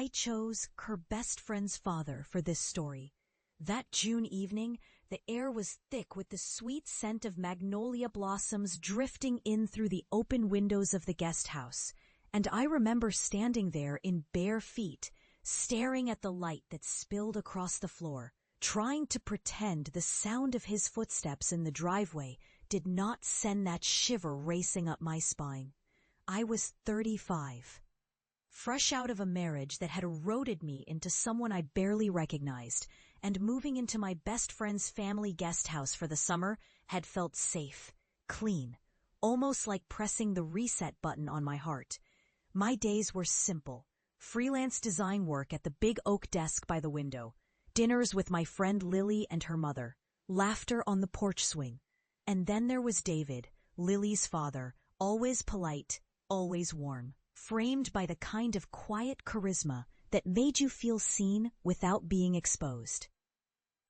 I chose her best friend's father for this story. That June evening, the air was thick with the sweet scent of magnolia blossoms drifting in through the open windows of the guest house, and I remember standing there in bare feet, staring at the light that spilled across the floor, trying to pretend the sound of his footsteps in the driveway did not send that shiver racing up my spine. I was 35. Fresh out of a marriage that had eroded me into someone I barely recognized, and moving into my best friend's family guest house for the summer had felt safe, clean, almost like pressing the reset button on my heart. My days were simple: freelance design work at the big oak desk by the window, dinners with my friend Lily and her mother, laughter on the porch swing. And then there was David, Lily's father, always polite, always warm, framed by the kind of quiet charisma that made you feel seen without being exposed.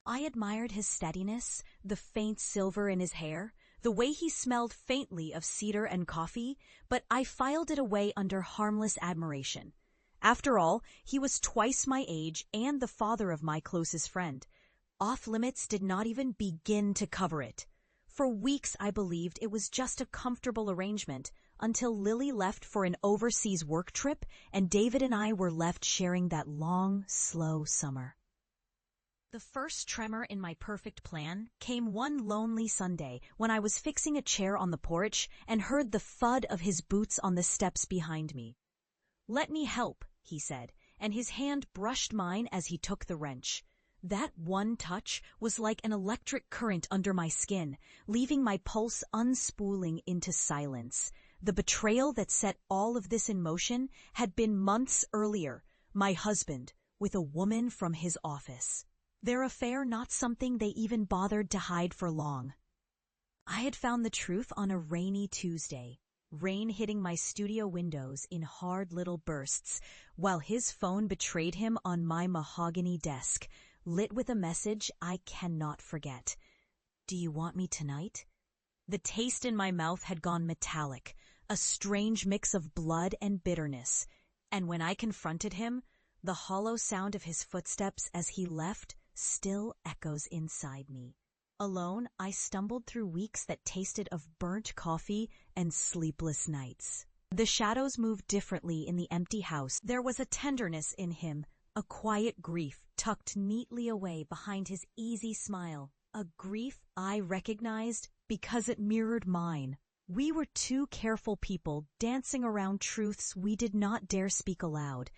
I admired his steadiness, the faint silver in his hair, the way he smelled faintly of cedar and coffee, but I filed it away under harmless admiration. After all, he was twice my age and the father of my closest friend. Off-limits did not even begin to cover it. For weeks I believed it was just a comfortable arrangement, until Lily left for an overseas work trip and David and I were left sharing that long, slow summer. The first tremor in my perfect plan came one lonely Sunday when I was fixing a chair on the porch and heard the thud of his boots on the steps behind me. "Let me help," he said, and his hand brushed mine as he took the wrench. That one touch was like an electric current under my skin, leaving my pulse unspooling into silence. The betrayal that set all of this in motion had been months earlier, my husband, with a woman from his office. Their affair not something they even bothered to hide for long. I had found the truth on a rainy Tuesday, rain hitting my studio windows in hard little bursts, while his phone betrayed him on my mahogany desk, lit with a message I cannot forget. "Do you want me tonight?" The taste in my mouth had gone metallic, a strange mix of blood and bitterness, and when I confronted him, the hollow sound of his footsteps as he left still echoes inside me. Alone, I stumbled through weeks that tasted of burnt coffee and sleepless nights. The shadows moved differently in the empty house. There was a tenderness in him, a quiet grief tucked neatly away behind his easy smile, a grief I recognized because it mirrored mine. We were two careful people dancing around truths we did not dare speak aloud.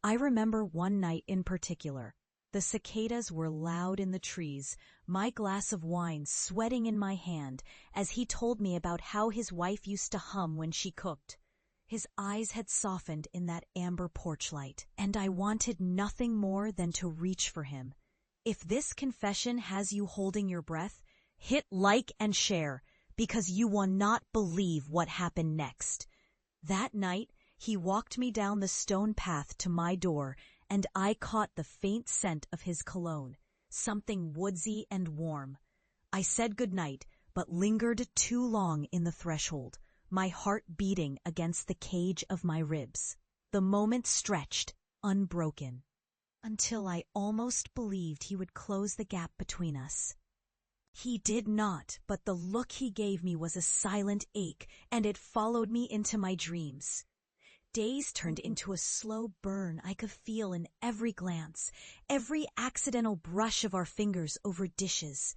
I remember one night in particular. The cicadas were loud in the trees, my glass of wine sweating in my hand as he told me about how his wife used to hum when she cooked. His eyes had softened in that amber porch light, and I wanted nothing more than to reach for him. If this confession has you holding your breath, hit like and share, because you will not believe what happened next. That night, he walked me down the stone path to my door, and I caught the faint scent of his cologne, something woodsy and warm. I said goodnight, but lingered too long in the threshold, my heart beating against the cage of my ribs. The moment stretched, unbroken, until I almost believed he would close the gap between us. He did not, but the look he gave me was a silent ache, and it followed me into my dreams. Days turned into a slow burn I could feel in every glance, every accidental brush of our fingers over dishes,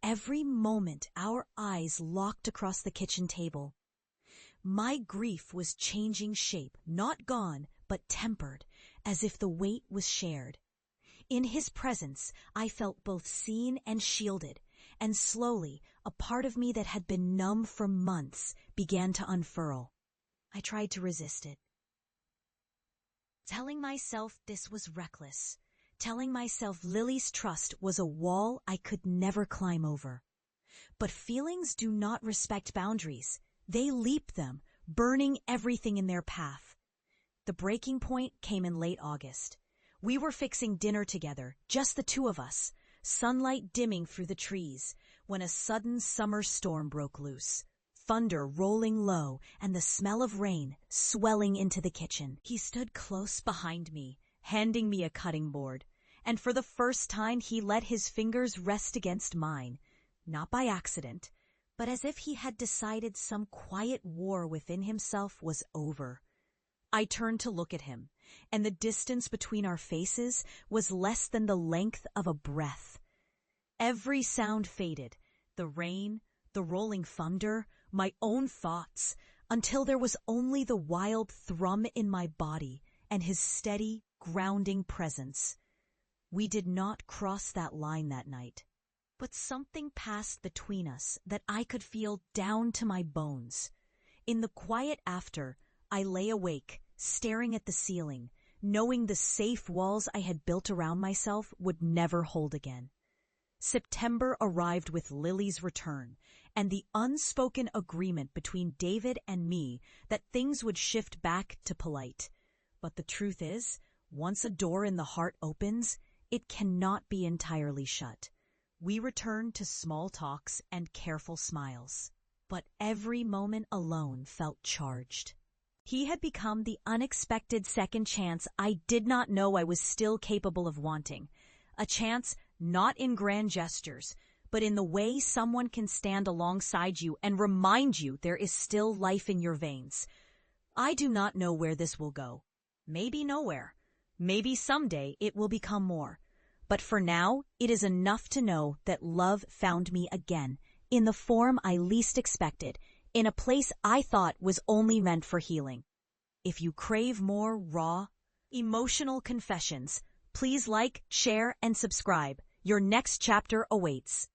every moment our eyes locked across the kitchen table. My grief was changing shape, not gone, but tempered, as if the weight was shared. In his presence, I felt both seen and shielded, and slowly, a part of me that had been numb for months began to unfurl. I tried to resist it, telling myself this was reckless, telling myself Lily's trust was a wall I could never climb over. But feelings do not respect boundaries. They leap them, burning everything in their path. The breaking point came in late August. We were fixing dinner together, just the two of us, sunlight dimming through the trees, when a sudden summer storm broke loose. Thunder rolling low and the smell of rain swelling into the kitchen. He stood close behind me, handing me a cutting board, and for the first time he let his fingers rest against mine, not by accident, but as if he had decided some quiet war within himself was over. I turned to look at him, and the distance between our faces was less than the length of a breath. Every sound faded, the rain, the rolling thunder, my own thoughts, until there was only the wild thrum in my body and his steady, grounding presence. We did not cross that line that night, but something passed between us that I could feel down to my bones. In the quiet after, I lay awake, staring at the ceiling, knowing the safe walls I had built around myself would never hold again. September arrived with Lily's return, and the unspoken agreement between David and me that things would shift back to polite. But the truth is, once a door in the heart opens, it cannot be entirely shut. We returned to small talks and careful smiles, but every moment alone felt charged. He had become the unexpected second chance I did not know I was still capable of wanting. A chance not in grand gestures, but in the way someone can stand alongside you and remind you there is still life in your veins. I do not know where this will go. Maybe nowhere. Maybe someday it will become more. But for now, it is enough to know that love found me again, in the form I least expected, in a place I thought was only meant for healing. If you crave more raw, emotional confessions, please like, share, and subscribe. Your next chapter awaits.